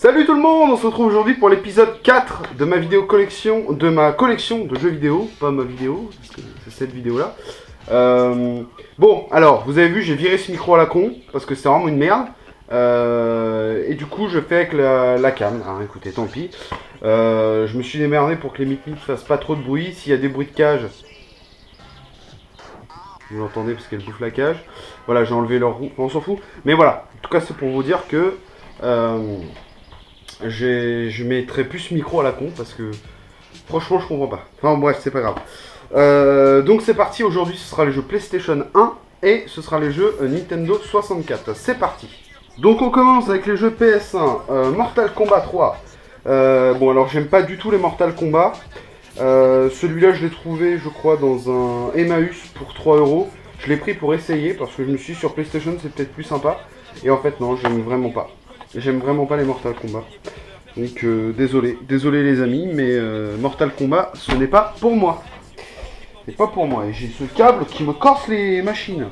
Salut tout le monde, on se retrouve aujourd'hui pour l'épisode 4 de ma vidéo collection, de ma collection de jeux vidéo, pas ma vidéo, parce que c'est cette vidéo là. Bon, alors, vous avez vu, j'ai viré ce micro à la con, parce que c'est vraiment une merde. Et du coup, je fais avec la cam, hein, écoutez, tant pis. Je me suis démerdé pour que les micros ne fassent pas trop de bruit. S'il y a des bruits de cage, vous l'entendez parce qu'elle bouffe la cage. Voilà, j'ai enlevé leur roue, on s'en fout. Mais voilà, en tout cas, c'est pour vous dire que... je mettrai plus ce micro à la con parce que franchement je comprends pas. Enfin bref, c'est pas grave. Donc c'est parti, aujourd'hui ce sera les jeux PlayStation 1 et ce sera les jeux Nintendo 64. C'est parti. Donc on commence avec les jeux PS1. Mortal Kombat 3. Bon alors j'aime pas du tout les Mortal Kombat. Celui-là je l'ai trouvé je crois dans un Emmaüs pour 3 euros. Je l'ai pris pour essayer parce que je me suis dit sur PlayStation c'est peut-être plus sympa. Et en fait non, j'aime vraiment pas. J'aime vraiment pas les Mortal Kombat. Donc désolé les amis, mais Mortal Kombat, ce n'est pas pour moi. C'est pas pour moi. Et j'ai ce câble qui me casse les machines.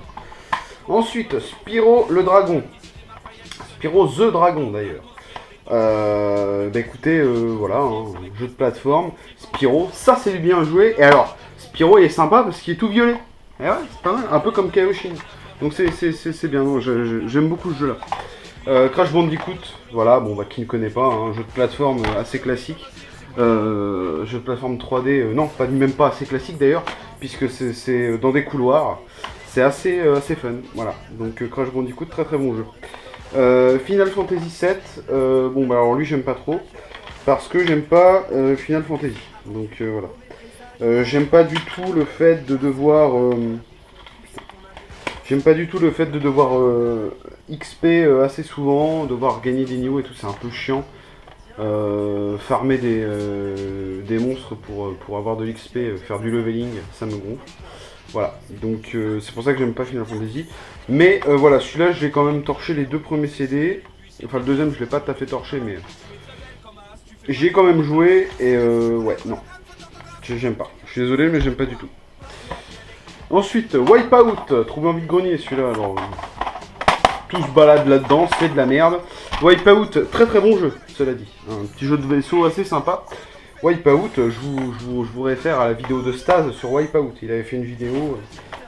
Ensuite, Spyro le Dragon. Spyro the Dragon d'ailleurs. Bah écoutez, voilà, hein, jeu de plateforme. Spyro, ça c'est bien joué. Et alors, Spyro il est sympa parce qu'il est tout violet. Et ouais, c'est pas mal, un peu comme Kaioshin. Donc c'est bien, j'aime beaucoup ce jeu là. Crash Bandicoot, voilà, bon bah qui ne connaît pas, un jeu de plateforme assez classique, jeu de plateforme 3D, non, pas même pas assez classique d'ailleurs, puisque c'est dans des couloirs, c'est assez fun, voilà, donc Crash Bandicoot, très très bon jeu. Final Fantasy 7, bon bah alors lui j'aime pas trop, parce que j'aime pas Final Fantasy, donc voilà. J'aime pas du tout le fait de devoir... J'aime pas du tout le fait de devoir XP assez souvent, devoir gagner des niveaux et tout, c'est un peu chiant. Farmer des monstres pour avoir de l'XP, faire du leveling, ça me gonfle. Voilà, donc c'est pour ça que j'aime pas Final Fantasy. Mais voilà, celui-là, j'ai quand même torché les deux premiers CD. Enfin, le deuxième, je l'ai pas tout à fait torché, mais j'ai quand même joué et ouais, non. J'aime pas. Je suis désolé, mais j'aime pas du tout. Ensuite, Wipeout, trouvé en vide-grenier celui-là, alors tout se balade là-dedans, c'est de la merde. Wipeout, très très bon jeu, cela dit. Un petit jeu de vaisseau assez sympa. Wipeout, je vous réfère à la vidéo de Staz sur Wipeout. Il avait fait une vidéo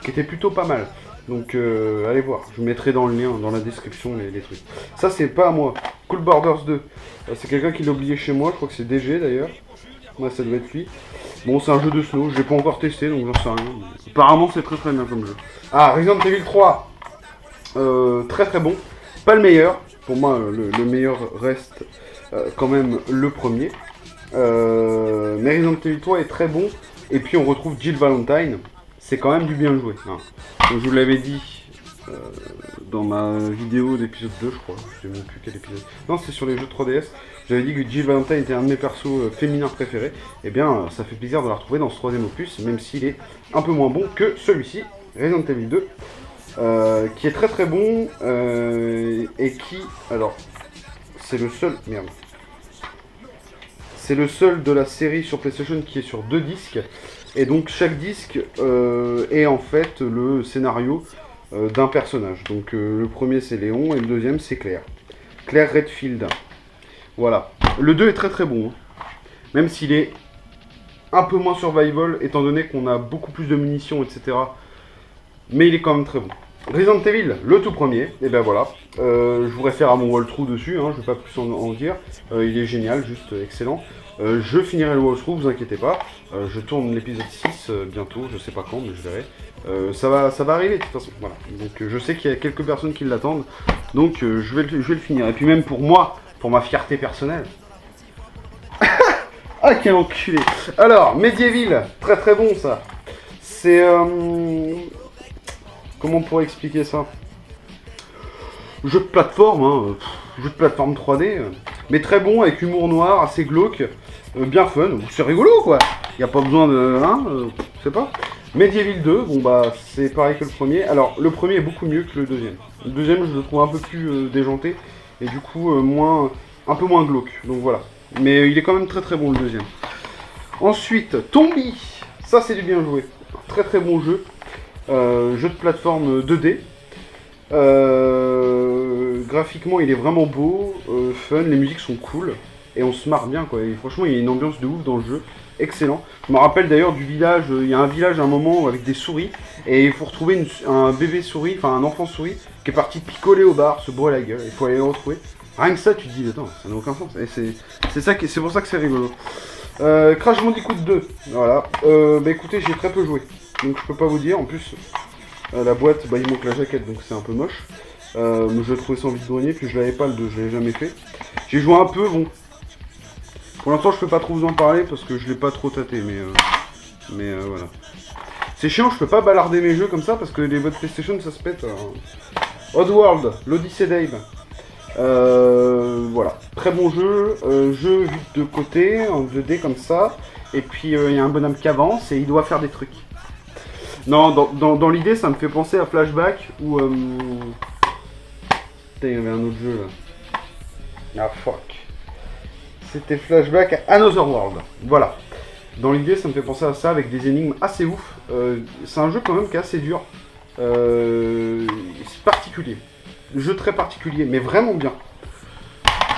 qui était plutôt pas mal. Donc allez voir, je vous mettrai dans le lien, dans la description les trucs. Ça c'est pas à moi. Cool Borders 2, c'est quelqu'un qui l'a oublié chez moi, je crois que c'est DG d'ailleurs. Moi ça doit être lui. Bon, c'est un jeu de snow, je l'ai pas encore testé donc j'en sais rien. Apparemment, c'est très très bien comme jeu. Ah, Resident Evil 3, très très bon. Pas le meilleur, pour moi, le meilleur reste quand même le premier. Mais Resident Evil 3 est très bon. Et puis on retrouve Jill Valentine, c'est quand même du bien joué. Hein. Donc, je vous l'avais dit dans ma vidéo d'épisode 2, je crois. Je sais même plus quel épisode. Non, c'est sur les jeux de 3DS. J'avais dit que Jill Valentine était un de mes persos féminins préférés. Et bien, ça fait plaisir de la retrouver dans ce troisième opus, même s'il est un peu moins bon que celui-ci, Resident Evil 2, qui est très très bon et qui, alors, c'est le seul, merde, c'est le seul de la série sur PlayStation qui est sur 2 disques. Et donc chaque disque est en fait le scénario d'un personnage. Donc le premier c'est Léon et le deuxième c'est Claire. Claire Redfield. Voilà. Le 2 est très très bon. Hein. Même s'il est un peu moins survival, étant donné qu'on a beaucoup plus de munitions, etc. Mais il est quand même très bon. Resident Evil, le tout premier, et ben voilà. Je vous réfère à mon walkthrough dessus, hein, je ne vais pas plus en dire. Il est génial, juste excellent. Je finirai le walkthrough, vous inquiétez pas. Je tourne l'épisode 6 bientôt, je sais pas quand, mais je verrai. Ça va arriver de toute façon. Voilà. Donc je sais qu'il y a quelques personnes qui l'attendent. Donc je vais le finir. Et puis même pour moi, pour ma fierté personnelle. Ah quel enculé. Alors, Medieval, très très bon ça. C'est... Comment on pourrait expliquer ça? Jeu de plateforme, hein, jeu de plateforme 3D, mais très bon, avec humour noir, assez glauque, bien fun, c'est rigolo quoi. Y a pas besoin de... hein, je sais pas. Medieval 2, bon bah c'est pareil que le premier. Alors le premier est beaucoup mieux que le deuxième. Le deuxième je le trouve un peu plus déjanté, et du coup un peu moins glauque, donc voilà. Mais il est quand même très très bon le deuxième. Ensuite, Tombi, ça c'est du bien joué, très très bon jeu. Jeu de plateforme 2D. graphiquement il est vraiment beau, fun, les musiques sont cool, et on se marre bien quoi, et franchement il y a une ambiance de ouf dans le jeu, excellent. Je me rappelle d'ailleurs du village, il y a un village à un moment avec des souris, et il faut retrouver un bébé souris, enfin un enfant souris, qui est parti picoler au bar, se bourrer la gueule, il faut aller le retrouver. Rien que ça tu te dis, attends, ça n'a aucun sens, et c'est pour ça que c'est rigolo. Crash Bandicoot 2, voilà, bah écoutez j'ai très peu joué, donc je peux pas vous dire, en plus la boîte, bah il manque la jaquette donc c'est un peu moche. Mais je l'ai trouvé sans vide-grenier, puis je l'avais pas le 2, je l'avais jamais fait. J'ai joué un peu, bon. Pour l'instant, je peux pas trop vous en parler parce que je l'ai pas trop tâté, mais voilà. C'est chiant, je peux pas balarder mes jeux comme ça parce que les boîtes PlayStation ça se pète. Oddworld, l'Odyssée d'Abe. Voilà, très bon jeu, jeu vu de côté, en 2D comme ça. Et puis il y a un bonhomme qui avance et il doit faire des trucs. Non, dans l'idée, ça me fait penser à Flashback où. Putain, il y avait un autre jeu là. Ah fuck. C'était Flashback à Another World. Voilà. Dans l'idée, ça me fait penser à ça avec des énigmes assez ouf. C'est un jeu quand même qui est assez dur. C'est particulier. Jeu très particulier, mais vraiment bien.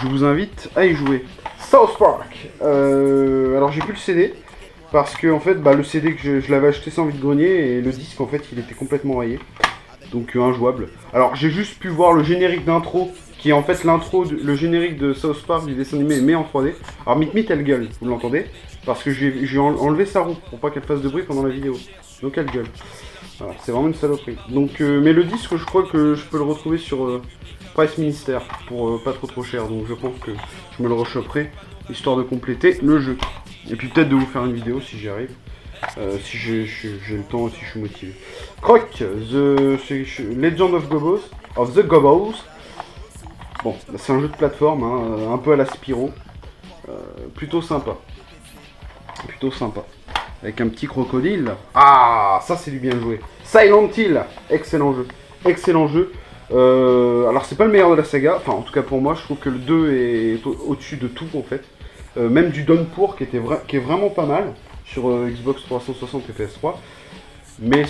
Je vous invite à y jouer. South Park. Alors j'ai plus le CD. Parce que en fait, bah, le CD que je l'avais acheté sans vide-grenier et le disque en fait il était complètement rayé. Donc injouable. Alors j'ai juste pu voir le générique d'intro, qui est en fait le générique de South Park du dessin animé mais en 3D. Alors Meet elle gueule, vous l'entendez? Parce que j'ai enlevé sa roue pour pas qu'elle fasse de bruit pendant la vidéo. Donc elle gueule. Voilà, c'est vraiment une saloperie. Donc mais le disque je crois que je peux le retrouver sur Price Minister pour pas trop cher. Donc je pense que je me le rechoperai histoire de compléter le jeu. Et puis peut-être de vous faire une vidéo si j'y arrive. Si j'ai le temps, si je suis motivé. Croc, Legend of the Gobos. Bon, c'est un jeu de plateforme, hein, un peu à la Spyro. Plutôt sympa. Plutôt sympa. Avec un petit crocodile. Ah, ça c'est du bien joué. Silent Hill, excellent jeu. Excellent jeu. Alors c'est pas le meilleur de la saga. Enfin, en tout cas pour moi, je trouve que le 2 est au-dessus de tout en fait. Même du Downpour qui est vraiment pas mal sur Xbox 360 et PS3, mais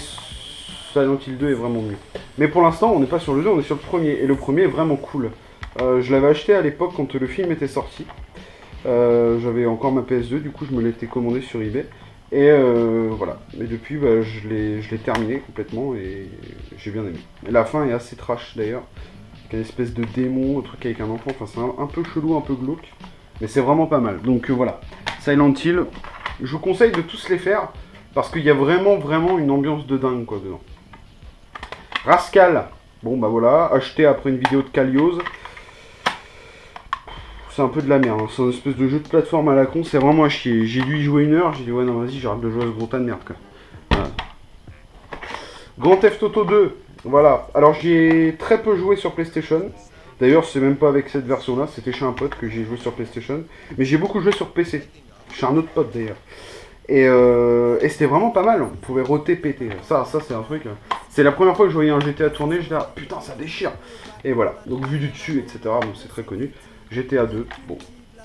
Silent Hill 2 est vraiment mieux. Mais pour l'instant, on n'est pas sur le 2, on est sur le premier, et le premier est vraiment cool. Je l'avais acheté à l'époque quand le film était sorti. J'avais encore ma PS2, du coup je me l'étais commandé sur eBay. Et voilà. Et depuis, bah, je l'ai terminé complètement et j'ai bien aimé. Et la fin est assez trash d'ailleurs, avec une espèce de démon, un truc avec un enfant. Enfin, c'est un peu chelou, un peu glauque. Mais c'est vraiment pas mal. Donc voilà, Silent Hill, je vous conseille de tous les faire parce qu'il y a vraiment une ambiance de dingue quoi dedans. Rascal, bon bah voilà, acheté après une vidéo de Kalios. C'est un peu de la merde, hein. C'est une espèce de jeu de plateforme à la con, c'est vraiment à chier. J'ai dû y jouer 1 heure, j'ai dit ouais non vas-y j'arrête de jouer à ce gros tas de merde quoi. Voilà. Grand Theft Auto 2, voilà. Alors j'ai très peu joué sur PlayStation. D'ailleurs, c'est même pas avec cette version-là, c'était chez un pote que j'ai joué sur PlayStation. Mais j'ai beaucoup joué sur PC, chez un autre pote d'ailleurs. Et c'était vraiment pas mal, on pouvait roter, péter. Ça c'est un truc. C'est la première fois que je voyais un GTA tourner, je disais ah, putain ça déchire. Et voilà, donc vu du dessus, etc. Bon, c'est très connu. GTA 2, bon.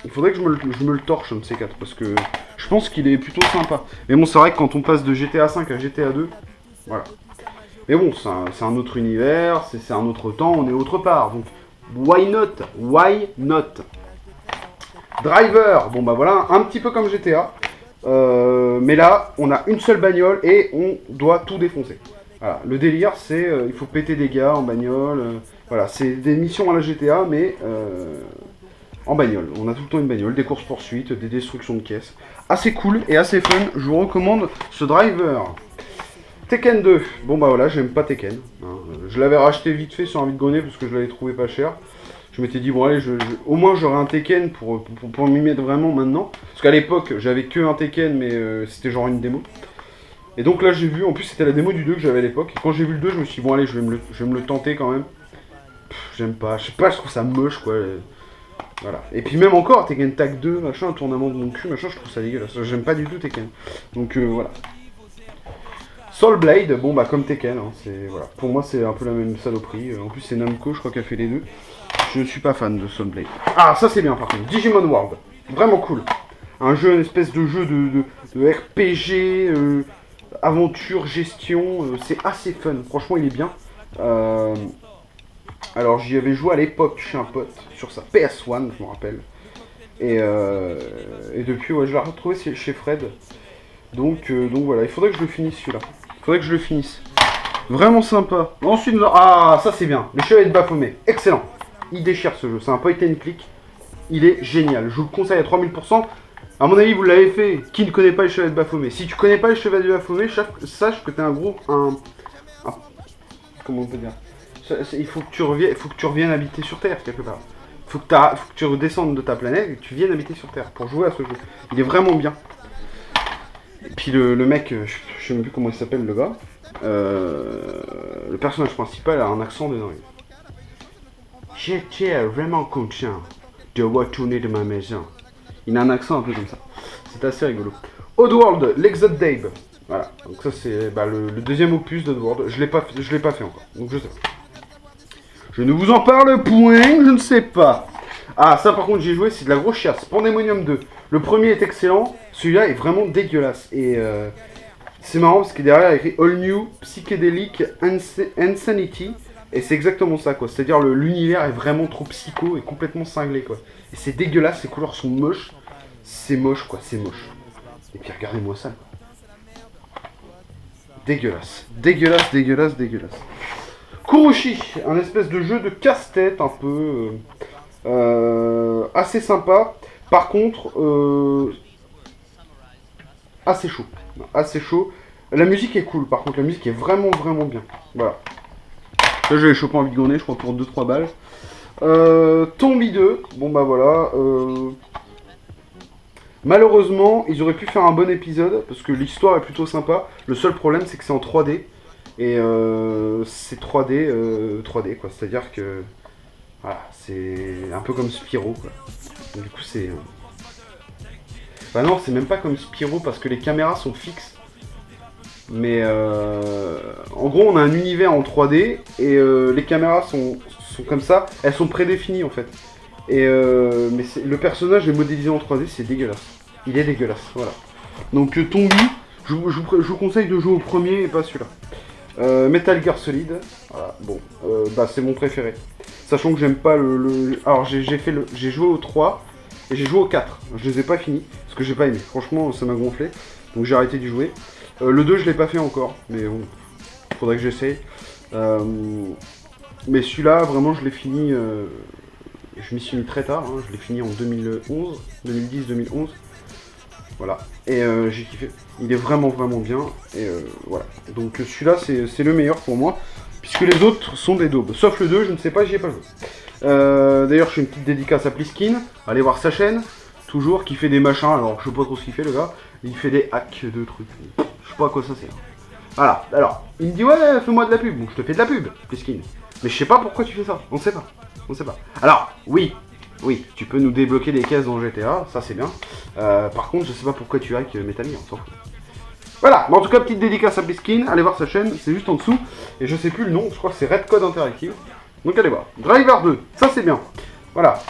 Il faudrait que je me le torche un de ces quatre, parce que je pense qu'il est plutôt sympa. Mais bon, c'est vrai que quand on passe de GTA 5 à GTA 2, voilà. Mais bon, c'est un autre univers, c'est un autre temps, on est autre part. Donc, why not? Why not? Driver, bon bah voilà, un petit peu comme GTA. Mais là, on a une seule bagnole et on doit tout défoncer. Voilà, le délire, c'est il faut péter des gars en bagnole. Voilà, c'est des missions à la GTA, mais en bagnole. On a tout le temps une bagnole, des courses-poursuites, des destructions de caisses. Assez cool et assez fun, je vous recommande ce Driver. Tekken 2, bon bah voilà, j'aime pas Tekken. Hein. Je l'avais racheté vite fait sur un vide-grenier parce que je l'avais trouvé pas cher. Je m'étais dit, bon allez, au moins j'aurai un Tekken pour m'y mettre vraiment maintenant. Parce qu'à l'époque, j'avais que un Tekken, mais c'était genre une démo. Et donc là, j'ai vu, en plus c'était la démo du 2 que j'avais à l'époque. Et quand j'ai vu le 2, je me suis dit, bon allez, je vais me le tenter quand même. J'aime pas, je sais pas, je trouve ça moche quoi. Voilà. Et puis même encore, Tekken Tag 2, machin, un tournement de mon cul, machin, je trouve ça dégueulasse. J'aime pas du tout Tekken. Donc voilà. Soul Blade, bon bah comme Tekken, hein, voilà. Pour moi c'est un peu la même saloperie. En plus c'est Namco, je crois qu'elle fait les deux. Je suis pas fan de Soul Blade. Ah ça c'est bien par contre, Digimon World, vraiment cool. Un jeu, une espèce de jeu de RPG, aventure, gestion, c'est assez fun, franchement il est bien. Alors j'y avais joué à l'époque chez un pote, sur sa PS1, je me rappelle. Et depuis, ouais, je l'ai retrouvé chez Fred. Donc voilà, il faudrait que je le finisse celui-là. Il faudrait que je le finisse. Vraiment sympa. Ensuite, ah, ça c'est bien. Le Chevalier de Baphomet, excellent. Il déchire ce jeu, c'est un point and click. Il est génial, je vous le conseille à 3000%. À mon avis, vous l'avez fait. Qui ne connaît pas les Chevaliers de Baphomet? Si tu connais pas les Chevaliers de Baphomet, sache que t'es un gros... comment on peut dire? Il faut que tu reviennes habiter sur Terre, quelque part. Faut que tu redescendes de ta planète et que tu viennes habiter sur Terre pour jouer à ce jeu. Il est vraiment bien. Et puis le mec, je sais même plus comment il s'appelle, le gars. Le personnage principal a un accent de dingue. J'étais vraiment content de retourner de ma maison. Il a un accent un peu comme ça. C'est assez rigolo. Oddworld, l'Exode d'Abe. Voilà. Donc ça c'est le deuxième opus d'Oddworld. Je l'ai pas fait encore. Donc je sais pas. Je ne vous en parle point, je ne sais pas. Ah, ça par contre j'ai joué, c'est de la grosse chiasse. Pandemonium 2. Le premier est excellent, celui-là est vraiment dégueulasse. Et c'est marrant parce que derrière il y a écrit All New Psychedelic Insanity. Et c'est exactement ça quoi. C'est-à-dire l'univers est vraiment trop psycho et complètement cinglé quoi. Et c'est dégueulasse, les couleurs sont moches. C'est moche quoi, c'est moche. Et puis regardez-moi ça quoi. Dégueulasse. Dégueulasse, dégueulasse, dégueulasse. Kuroshi, un espèce de jeu de casse-tête un peu assez sympa. Par contre, assez chaud. Assez chaud. La musique est cool, par contre, la musique est vraiment vraiment bien. Voilà. Là, je l'ai chopé en bigonné, je crois, pour 2-3 balles. Tombi 2, bon bah voilà. Malheureusement, ils auraient pu faire un bon épisode, parce que l'histoire est plutôt sympa. Le seul problème, c'est que c'est en 3D. Et c'est 3D, 3D quoi, c'est-à-dire que voilà, c'est un peu comme Spyro quoi. Donc, du coup c'est... Bah non, c'est même pas comme Spyro parce que les caméras sont fixes. Mais en gros on a un univers en 3D et les caméras sont comme ça, elles sont prédéfinies en fait. Et mais le personnage est modélisé en 3D, c'est dégueulasse. Il est dégueulasse, voilà. Donc Tombi, je vous conseille de jouer au premier et pas celui-là. Metal Gear Solid, voilà, bon, c'est mon préféré. Sachant que j'aime pas Alors j'ai joué au 3 et j'ai joué au 4. Je les ai pas finis, parce que j'ai pas aimé. Franchement, ça m'a gonflé. Donc j'ai arrêté d'y jouer. Le 2, je l'ai pas fait encore, mais bon, faudrait que j'essaye. Mais celui-là, vraiment, je l'ai fini... je m'y suis mis très tard, hein, je l'ai fini en 2011, 2010-2011. Voilà, et j'ai kiffé. Il est vraiment vraiment bien, et voilà. Donc celui-là, c'est le meilleur pour moi, puisque les autres sont des daubes. Sauf le 2, je ne sais pas, j'y ai pas joué. D'ailleurs, je fais une petite dédicace à Pliskin. Allez voir sa chaîne, toujours, qui fait des machins. Alors, je sais pas trop ce qu'il fait, le gars. Il fait des hacks de trucs. Je sais pas à quoi ça sert. Voilà, alors, il me dit, ouais, fais-moi de la pub. Bon, je te fais de la pub, Pliskin. Mais je sais pas pourquoi tu fais ça, on sait pas. On sait pas. Alors, oui, tu peux nous débloquer des caisses dans GTA, ça c'est bien. Par contre, je sais pas pourquoi tu hack Metal Gear, on s'en fout. Voilà, mais en tout cas, petite dédicace à Pliskin, allez voir sa chaîne, c'est juste en dessous. Et je sais plus le nom, je crois que c'est Red Code Interactive. Donc allez voir. Driver 2, ça c'est bien. Voilà,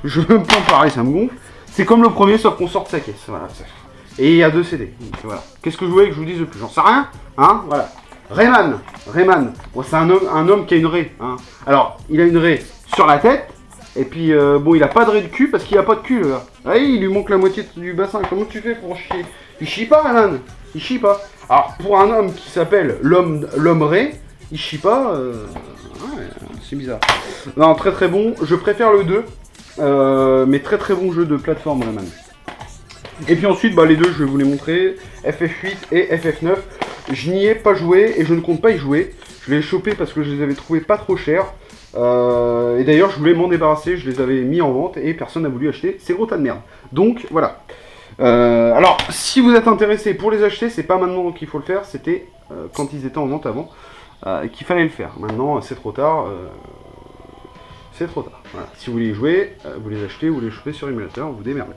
je veux pas en parler, ça me gonfle. C'est comme le premier, sauf qu'on sort de sa caisse. Voilà. Et il y a 2 CD. Donc voilà. Qu'est-ce que je voulais que je vous dise de plus? J'en sais rien, hein, voilà. Rayman, bon, c'est un homme qui a une raie, hein. Alors, il a une raie sur la tête, et puis, bon, il a pas de raie de cul parce qu'il a pas de cul, le gars. Ah, il lui manque la moitié du bassin. Comment tu fais pour chier? Il chie pas, Rayman. Il chie pas. Alors, pour un homme qui s'appelle l'homme raie, il chie pas, ouais, c'est bizarre. Non, très très bon. Je préfère le 2, mais très très bon jeu de plateforme, Rayman. Et puis ensuite, les deux, je vais vous les montrer. FF8 et FF9. Je n'y ai pas joué et je ne compte pas y jouer. Je l'ai chopé parce que je les avais trouvés pas trop chers. Et d'ailleurs, je voulais m'en débarrasser. Je les avais mis en vente et personne n'a voulu acheter. C'est gros tas de merde. Donc, voilà. Alors, si vous êtes intéressé pour les acheter, c'est pas maintenant qu'il faut le faire. C'était quand ils étaient en vente avant qu'il fallait le faire. Maintenant, c'est trop tard. C'est trop tard. Voilà. Si vous voulez y jouer, vous les achetez, vous les chopez sur émulateur, vous démerdez.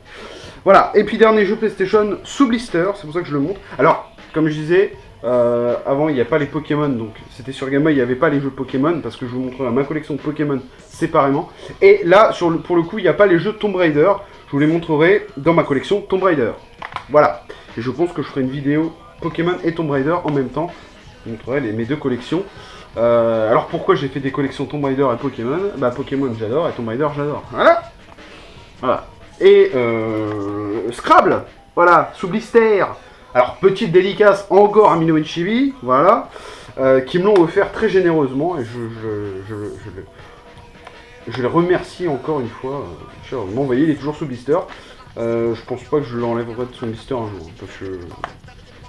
Voilà. Et puis, dernier jeu PlayStation sous blister. C'est pour ça que je le montre. Alors, comme je disais... avant il n'y a pas les Pokémon, donc c'était sur Game Boy, il n'y avait pas les jeux Pokémon parce que je vous montrerai ma collection de Pokémon séparément. Et là pour le coup il n'y a pas les jeux Tomb Raider, je vous les montrerai dans ma collection Tomb Raider. Voilà, et je pense que je ferai une vidéo Pokémon et Tomb Raider en même temps. Je vous montrerai mes deux collections. Alors pourquoi j'ai fait des collections Tomb Raider et Pokémon? Bah Pokémon j'adore et Tomb Raider j'adore. Voilà. Voilà. Et Scrabble, voilà, sous blister. Alors petite dédicace encore à Mino et Chibi, voilà, qui me l'ont offert très généreusement et je les remercie encore une fois. Vous m'envoyez, il est toujours sous blister. Je pense pas que je l'enlèverai de son blister un jour, parce que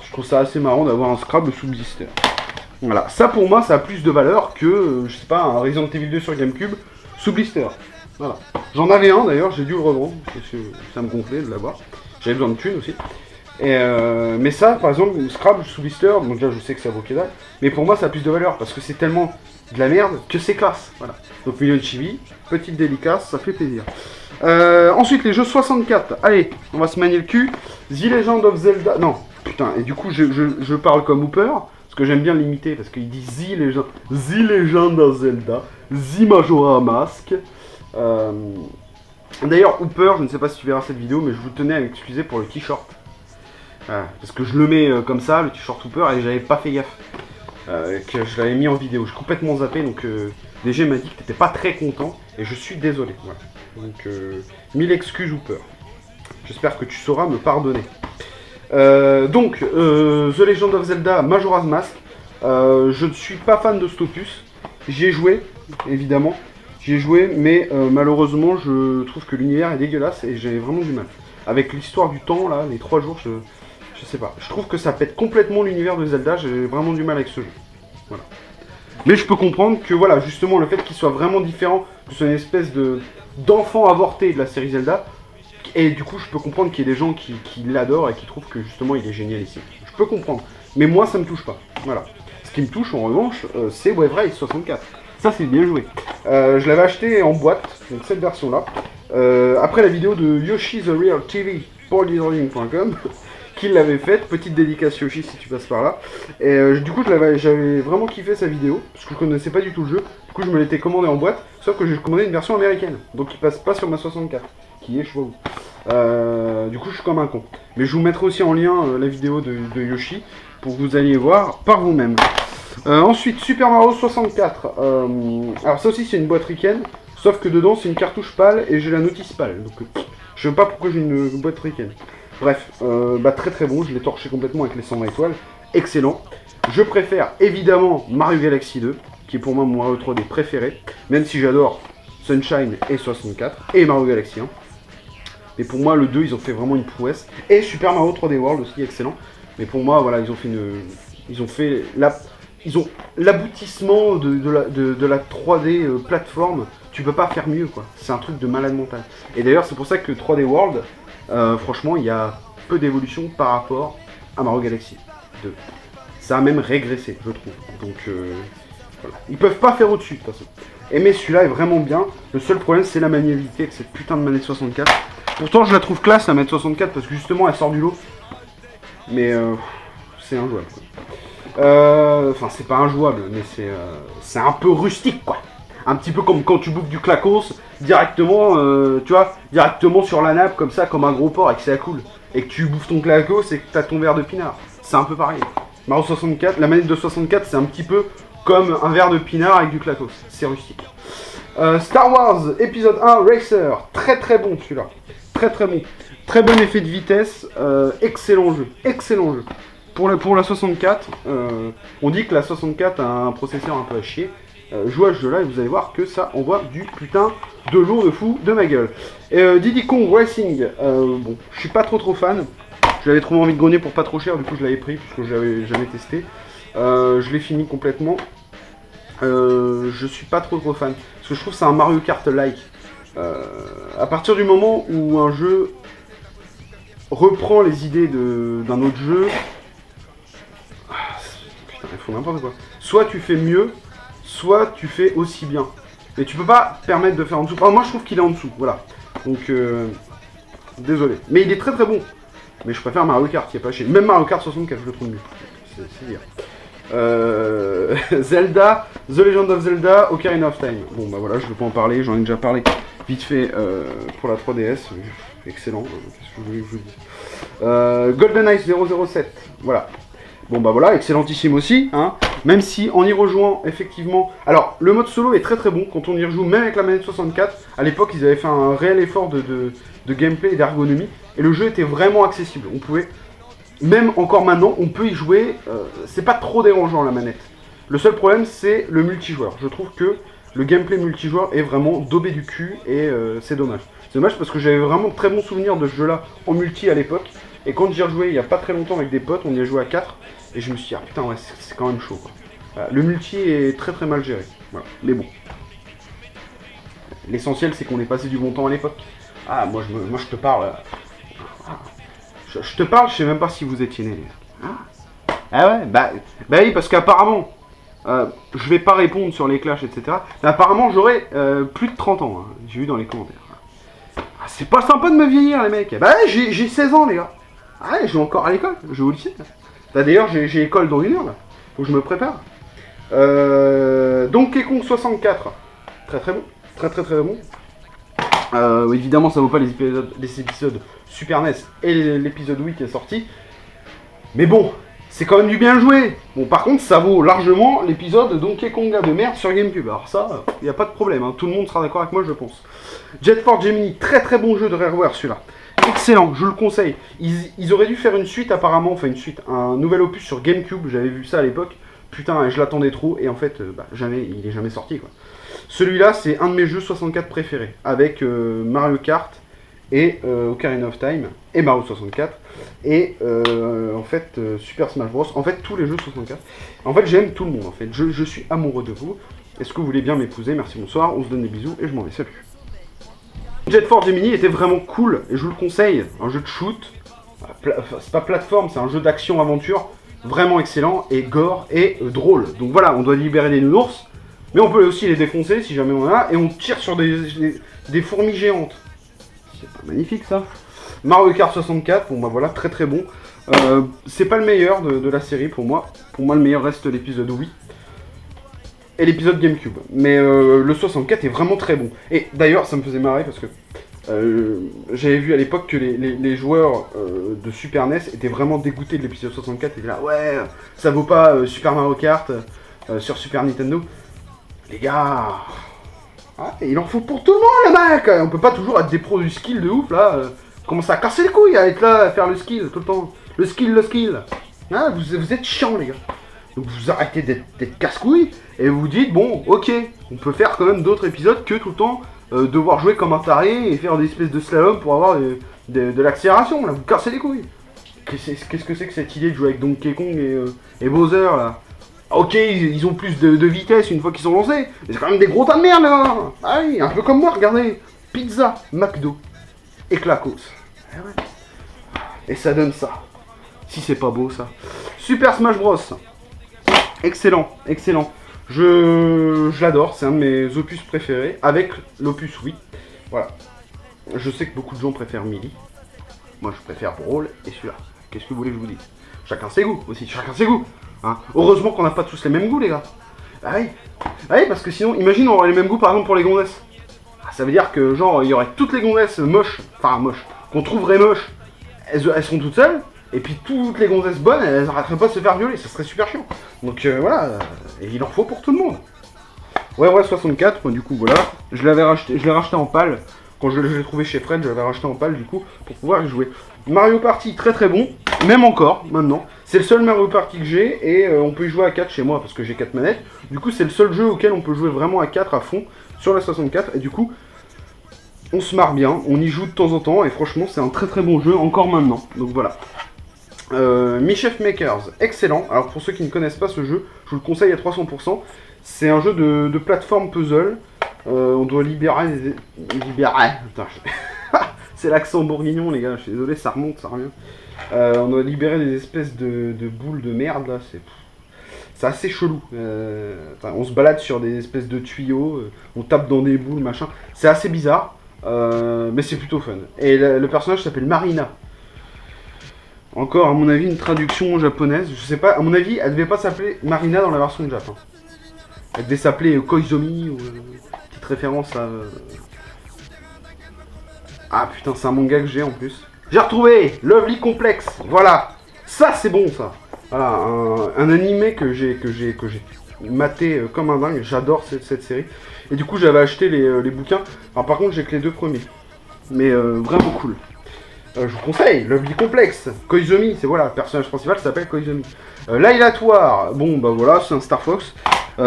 je trouve ça assez marrant d'avoir un Scrabble sous blister. Voilà, ça pour moi ça a plus de valeur que, je sais pas, un Resident Evil 2 sur GameCube sous blister. Voilà. J'en avais un d'ailleurs, j'ai dû le revendre, parce que ça me gonflait de l'avoir. J'avais besoin de thunes aussi. Et mais ça, par exemple, Scrabble sous blister, donc déjà je sais que ça vaut que dalle, mais pour moi ça a plus de valeur, parce que c'est tellement de la merde que c'est classe. Voilà. Donc Milieu de Chibi, petite dédicace, ça fait plaisir. Ensuite les jeux 64, allez, on va se manier le cul. The Legend of Zelda, non, putain, et du coup je parle comme Hooper, parce que j'aime bien l'imiter, parce qu'il dit The Legend of Zelda, The Majora Mask. D'ailleurs, Hooper, je ne sais pas si tu verras cette vidéo, mais je vous tenais à m'excuser pour le t-shirt. Parce que je le mets comme ça, le t-shirt Hooper, et j'avais pas fait gaffe. Que je l'avais mis en vidéo. J'ai complètement zappé, donc DG m'a dit que t'étais pas très content, et je suis désolé. Voilà. Donc, 1000 excuses Hooper. J'espère que tu sauras me pardonner. Donc, The Legend of Zelda Majora's Mask. Je ne suis pas fan de cet opus. J'y ai joué, évidemment. J'y ai joué, mais malheureusement, je trouve que l'univers est dégueulasse et j'ai vraiment du mal. Avec l'histoire du temps, là, les 3 jours, je sais pas. Je trouve que ça pète complètement l'univers de Zelda, j'ai vraiment du mal avec ce jeu. Voilà. Mais je peux comprendre que, voilà, justement, le fait qu'il soit vraiment différent, que ce soit une espèce d'enfant avorté de la série Zelda, et du coup, je peux comprendre qu'il y ait des gens qui l'adorent et qui trouvent que, justement, il est génial ici. Je peux comprendre. Mais moi, ça me touche pas. Voilà. Ce qui me touche, en revanche, c'est Wave Race 64. Ça, c'est bien joué. Je l'avais acheté en boîte, donc cette version-là. Après la vidéo de Yoshi The Real TV pour leaderling.com, qui l'avait faite. Petite dédicace Yoshi si tu passes par là. Et du coup, j'avais vraiment kiffé sa vidéo, parce que je connaissais pas du tout le jeu. Du coup, je me l'étais commandé en boîte, sauf que j'ai commandé une version américaine. Donc, il passe pas sur ma 64, qui est, je sais pas où. Du coup, je suis comme un con. Mais je vous mettrai aussi en lien la vidéo de Yoshi, pour que vous alliez voir par vous-même. Ensuite, Super Mario 64. Alors ça aussi c'est une boîte ricaine, sauf que dedans c'est une cartouche pâle et j'ai la notice pâle. Donc je sais pas pourquoi j'ai une boîte ricaine. Bref, très très bon, je l'ai torché complètement avec les 120 étoiles. Excellent. Je préfère évidemment Mario Galaxy 2, qui est pour moi mon Mario 3D préféré, même si j'adore Sunshine et 64, et Mario Galaxy 1. Mais pour moi le 2 ils ont fait vraiment une prouesse. Et Super Mario 3D World aussi excellent. Mais pour moi voilà, ils ont fait l'aboutissement de la 3D plateforme. Tu peux pas faire mieux quoi. C'est un truc de malade mental. Et d'ailleurs c'est pour ça que 3D World, franchement il y a peu d'évolution par rapport à Mario Galaxy 2. Ça a même régressé je trouve. Donc voilà. Ils peuvent pas faire au-dessus de toute façon. Mais celui-là est vraiment bien. Le seul problème c'est la maniabilité avec cette putain de manette 64. Pourtant je la trouve classe la manette 64 parce que justement elle sort du lot. Mais c'est injouable quoi. Enfin, c'est pas injouable, mais c'est un peu rustique, quoi. Un petit peu comme quand tu bouffes du clacos directement, tu vois, directement sur la nappe, comme ça, comme un gros porc, et que c'est cool. Et que tu bouffes ton clacos et que t'as ton verre de pinard. C'est un peu pareil. Mario 64, la manette de 64, c'est un petit peu comme un verre de pinard avec du clacos. C'est rustique. Star Wars épisode 1 Racer. Très très bon celui-là. Très très bon. Très bon effet de vitesse. Excellent jeu. Excellent jeu. Pour la 64, on dit que la 64 a un processeur un peu à chier. Jouez à ce jeu-là et vous allez voir que ça envoie du putain de lourd de fou de ma gueule. Diddy Kong Racing, bon, je suis pas trop fan. Je l'avais trouvé envie de grogner pour pas trop cher, du coup je l'avais pris puisque je l'avais jamais testé. Je l'ai fini complètement. Je suis pas trop fan parce que je trouve que c'est un Mario Kart-like. À partir du moment où un jeu reprend les idées d'un autre jeu. Putain, il faut n'importe quoi. Soit tu fais mieux, soit tu fais aussi bien. Mais tu peux pas permettre de faire en dessous. Enfin, moi je trouve qu'il est en dessous, voilà. Donc, désolé. Mais il est très très bon. Mais je préfère Mario Kart qui est pas chier. Même Mario Kart 64, je le trouve mieux. C'est dire. Zelda, The Legend of Zelda, Ocarina of Time. Bon bah voilà, je vais pas en parler, j'en ai déjà parlé vite fait pour la 3DS. Excellent, qu'est-ce que je voulais que je vous dise. GoldenEye 007, voilà. Bon bah voilà, excellentissime aussi, hein. Même si en y rejoignant effectivement... Alors le mode solo est très très bon quand on y rejoue, même avec la manette 64. À l'époque ils avaient fait un réel effort de gameplay et d'ergonomie. Et le jeu était vraiment accessible. On pouvait, même encore maintenant, on peut y jouer. C'est pas trop dérangeant la manette. Le seul problème c'est le multijoueur. Je trouve que le gameplay multijoueur est vraiment daubé du cul et c'est dommage. C'est dommage parce que j'avais vraiment de très bons souvenirs de ce jeu là en multi à l'époque. Et quand j'y ai rejoué il y a pas très longtemps avec des potes, on y a joué à 4. Et je me suis dit, ah putain, ouais, c'est quand même chaud, quoi. Voilà, le multi est très très mal géré. Voilà. Mais bon. L'essentiel, c'est qu'on ait passé du bon temps à l'époque. Ah, moi je te parle. Je te parle, je sais même pas si vous étiez né. Ah ouais, bah oui, parce qu'apparemment, je vais pas répondre sur les clashs, etc. Mais apparemment, j'aurai plus de 30 ans. Hein, j'ai vu dans les commentaires. Ah, c'est pas sympa de me vieillir, les mecs. Bah ouais, j'ai 16 ans, les gars. Ah ouais, je vais encore à l'école, je vais au lycée. Bah, d'ailleurs, j'ai école dans 1 heure, là. Faut que je me prépare. Donkey Kong 64. Très très bon. Très très très bon. Évidemment, ça vaut pas les épisodes Super NES et l'épisode Wii qui est sorti. Mais bon, c'est quand même du bien joué. Bon, par contre, ça vaut largement l'épisode Donkey Konga de merde sur GameCube. Alors ça, il n'y a pas de problème. Hein. Tout le monde sera d'accord avec moi, je pense. Jet Force Gemini, très très bon jeu de Rareware celui-là. Excellent, je le conseille. Ils auraient dû faire une suite apparemment, enfin une suite, un nouvel opus sur GameCube, j'avais vu ça à l'époque. Putain, je l'attendais trop et en fait, jamais, il est jamais sorti quoi. Celui-là, c'est un de mes jeux 64 préférés, avec Mario Kart et Ocarina of Time et Mario 64 et en fait Super Smash Bros. En fait, tous les jeux 64. En fait, j'aime tout le monde en fait. Je suis amoureux de vous. Est-ce que vous voulez bien m'épouser? Merci, bonsoir. On se donne des bisous et je m'en vais. Salut. Jet Force Gemini était vraiment cool et je vous le conseille. Un jeu de shoot, c'est pas plateforme, c'est un jeu d'action-aventure vraiment excellent et gore et drôle. Donc voilà, on doit libérer des nounours, mais on peut aussi les défoncer si jamais on en a et on tire sur des fourmis géantes. C'est pas magnifique ça. Mario Kart 64, bon bah voilà, très très bon. C'est pas le meilleur de la série pour moi. Pour moi, le meilleur reste l'épisode Wii. Et l'épisode GameCube. Mais le 64 est vraiment très bon. Et d'ailleurs, ça me faisait marrer parce que j'avais vu à l'époque que les joueurs de Super NES étaient vraiment dégoûtés de l'épisode 64. Ils étaient là, ouais, ça vaut pas Super Mario Kart sur Super Nintendo. Les gars, il en faut pour tout le monde, les mecs. On peut pas toujours être des pros du skill de ouf, là. Commencer à casser les couilles, à être là, à faire le skill tout le temps. Le skill. Hein, vous êtes chiants, les gars. Donc vous arrêtez d'être casse-couilles et vous dites, bon, ok, on peut faire quand même d'autres épisodes que tout le temps devoir jouer comme un taré et faire des espèces de slalom pour avoir de l'accélération, là, vous cassez les couilles. Qu'est-ce que c'est que cette idée de jouer avec Donkey Kong et Bowser, là? Ok, ils ont plus de vitesse une fois qu'ils sont lancés, mais c'est quand même des gros tas de merde, là. Ah oui, un peu comme moi, regardez. Pizza, McDo et Clacos. Et ça donne ça. Si c'est pas beau, ça. Super Smash Bros. Excellent. Je l'adore, c'est un de mes opus préférés, avec l'opus Wii. Voilà. Je sais que beaucoup de gens préfèrent Melee. Moi, je préfère Brawl et celui-là. Qu'est-ce que vous voulez que je vous dise? Chacun ses goûts aussi, chacun ses goûts. Hein. Heureusement qu'on n'a pas tous les mêmes goûts, les gars. Ah oui, parce que sinon, imagine, on aurait les mêmes goûts, par exemple, pour les gonzesses. Ça veut dire que, genre, il y aurait toutes les gonzesses moches, qu'on trouverait moches, elles seront toutes seules. Et puis toutes les gonzesses bonnes, elles arrêteraient pas de se faire violer, ça serait super chiant. Donc voilà, et il en faut pour tout le monde. Ouais, 64, moi du coup voilà, je l'ai racheté en pâle. Quand je l'ai trouvé chez Fred, je l'avais racheté en pâle du coup, pour pouvoir y jouer. Mario Party, très très bon, même encore, maintenant. C'est le seul Mario Party que j'ai, et on peut y jouer à 4 chez moi, parce que j'ai 4 manettes. Du coup, c'est le seul jeu auquel on peut jouer vraiment à 4 à fond, sur la 64, et du coup, on se marre bien, on y joue de temps en temps, et franchement, c'est un très très bon jeu, encore maintenant. Donc voilà. Mischief Makers, excellent. Alors pour ceux qui ne connaissent pas ce jeu, je vous le conseille à 300%. C'est un jeu de plateforme puzzle. On doit libérer... Putain, c'est l'accent bourguignon les gars, je suis désolé, ça remonte, ça revient. On doit libérer des espèces de boules de merde là, c'est assez chelou. On se balade sur des espèces de tuyaux, on tape dans des boules, machin. C'est assez bizarre, mais c'est plutôt fun. Et le personnage s'appelle Marina. Encore, à mon avis, une traduction japonaise. Je sais pas, à mon avis, elle devait pas s'appeler Marina dans la version de Japon. Elle devait s'appeler Koizumi, ou petite référence à... Ah putain, c'est un manga que j'ai en plus. J'ai retrouvé Lovely Complex, voilà. Ça, c'est bon, ça. Voilà, un animé que j'ai maté comme un dingue. J'adore cette série. Et du coup, j'avais acheté les bouquins. Alors par contre, j'ai que les 2 premiers. Mais vraiment cool. Je vous conseille, Lovely Complex, Koizumi, c'est voilà, le personnage principal s'appelle Koizumi. L'Ailatoire, bon bah voilà, c'est un Star Fox.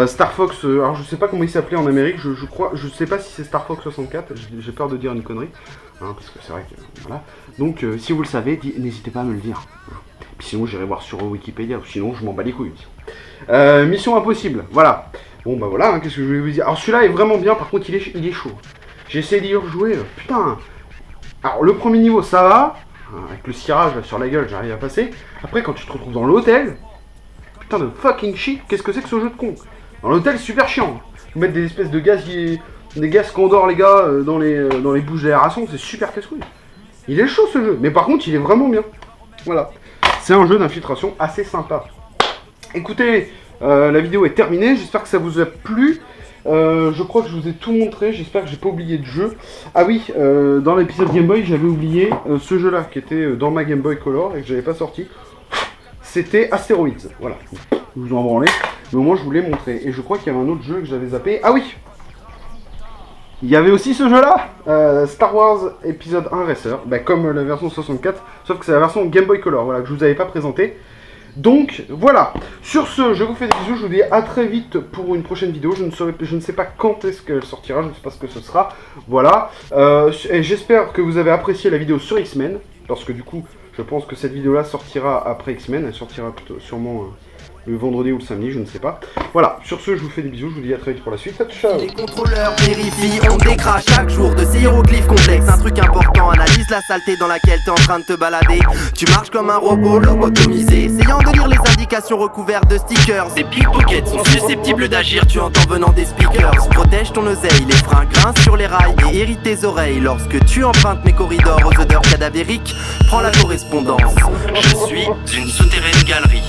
Star Fox, alors je sais pas comment il s'appelait en Amérique, je crois, je sais pas si c'est Star Fox 64, j'ai peur de dire une connerie, hein, parce que c'est vrai que voilà. Donc si vous le savez, n'hésitez pas à me le dire. Puis sinon j'irai voir sur Wikipédia, ou sinon je m'en bats les couilles. Mission Impossible, voilà. Bon bah voilà, hein, qu'est-ce que je vais vous dire. Alors celui-là est vraiment bien, par contre il est chaud. J'ai essayé d'y rejouer, putain. Alors le premier niveau ça va, avec le cirage sur la gueule j'arrive à passer. Après quand tu te retrouves dans l'hôtel, putain de fucking shit, qu'est-ce que c'est que ce jeu de con. Dans l'hôtel c'est super chiant. Ils mettent des espèces de gaz, des gaz qu'endort les gars dans les bouches d'aération, c'est super casse-couille. Il est chaud ce jeu, mais par contre il est vraiment bien. Voilà. C'est un jeu d'infiltration assez sympa. Écoutez, la vidéo est terminée, j'espère que ça vous a plu. Je crois que je vous ai tout montré, j'espère que j'ai pas oublié de jeu. Ah oui, dans l'épisode Game Boy, j'avais oublié ce jeu-là qui était dans ma Game Boy Color et que j'avais pas sorti. C'était Asteroids, voilà. Vous en branlez, mais au moins je vous l'ai montré. Et je crois qu'il y avait un autre jeu que j'avais zappé. Ah oui, il y avait aussi ce jeu-là, Star Wars épisode 1 Racer, bah, comme la version 64, sauf que c'est la version Game Boy Color, voilà, que je vous avais pas présenté. Donc voilà, sur ce, je vous fais des bisous, je vous dis à très vite pour une prochaine vidéo, je ne sais pas quand est-ce qu'elle sortira, je ne sais pas ce que ce sera, voilà, et j'espère que vous avez apprécié la vidéo sur X-Men, parce que du coup, je pense que cette vidéo-là sortira après X-Men, elle sortira plutôt, sûrement le vendredi ou le samedi, je ne sais pas. Voilà, sur ce, je vous fais des bisous, je vous dis à très vite pour la suite, ciao. Les contrôleurs vérifient, on décrase chaque jour de ces hiéroglyphes complexes. Un truc important, analyse la saleté dans laquelle t'es en train de te balader. Tu marches comme un robot lobotomisé, essayant de lire les indications recouvertes de stickers. Ces pickpockets sont susceptibles d'agir, tu entends venant des speakers. Protège ton oseille, les freins grincent sur les rails et irritent tes oreilles. Lorsque tu empruntes mes corridors aux odeurs cadavériques, prends la correspondance. Je suis une souterraine galerie.